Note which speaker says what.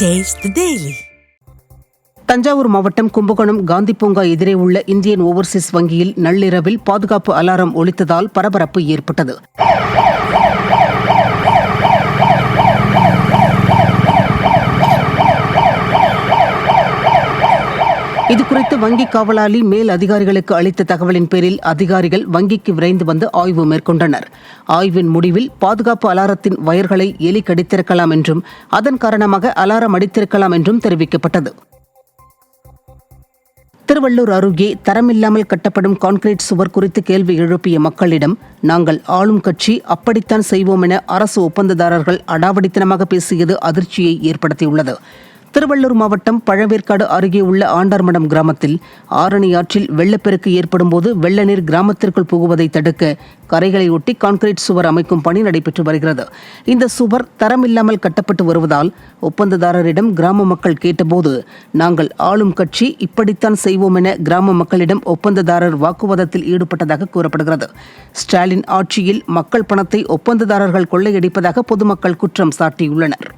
Speaker 1: Taste the Daily.
Speaker 2: Thanjavur மாவட்டம் கும்பகோணம் காந்தி பூங்கா எதிரே உள்ள இந்தியன் ஓவர்சீஸ் வங்கியில் நள்ளிரவில் பாதுகாப்பு அலாரம் ஒலித்ததால் பரபரப்பு ஏற்பட்டது. இதுகுறித்து வங்கி காவலாளி மேல் அதிகாரிகளுக்கு அளித்த தகவலின் பேரில் அதிகாரிகள் வங்கிக்கு விரைந்து வந்து ஆய்வு மேற்கொண்டனர். ஆய்வின் முடிவில் பாதுகாப்பு அலாரத்தின் வயர்களை எலி கடித்திருக்கலாம் என்றும் அதன் காரணமாக அலாரம் அடித்திருக்கலாம் என்றும் தெரிவிக்கப்பட்டது. திருவள்ளூர் அருகே தரமில்லாமல் கட்டப்படும் கான்கிரீட் சுவர் குறித்து கேள்வி எழுப்பிய மக்களிடம் நாங்கள் ஆளும் கட்சி அப்படித்தான் செய்வோம் என அரசு ஒப்பந்ததாரர்கள் அடாவடித்தனமாக பேசியது அதிர்ச்சியை ஏற்படுத்தியுள்ளது. திருவள்ளூர் மாவட்டம் பழவேற்காடு அருகே உள்ள ஆண்டார்மடம் கிராமத்தில் ஆரணி ஆற்றில் வெள்ளப்பெருக்கு ஏற்படும் போது வெள்ள நீர் கிராமத்திற்குள் புகுவதை தடுக்க கரைகளை ஒட்டி கான்கிரீட் சுவர் அமைக்கும் பணி நடைபெற்று வருகிறது. இந்த சுவர் தரமில்லாமல் கட்டப்பட்டு வருவதால் ஒப்பந்ததாரரிடம் கிராம மக்கள் கேட்டபோது நாங்கள் ஆளும் கட்சி இப்படித்தான் செய்வோம் என கிராம மக்களிடம் ஒப்பந்ததாரர் வாக்குவாதத்தில் ஈடுபட்டதாக கூறப்படுகிறது. ஸ்டாலின் ஆட்சியில் மக்கள் பணத்தை ஒப்பந்ததாரர்கள் கொள்ளையடிப்பதாக பொதுமக்கள் குற்றம் சாட்டியுள்ளனர்.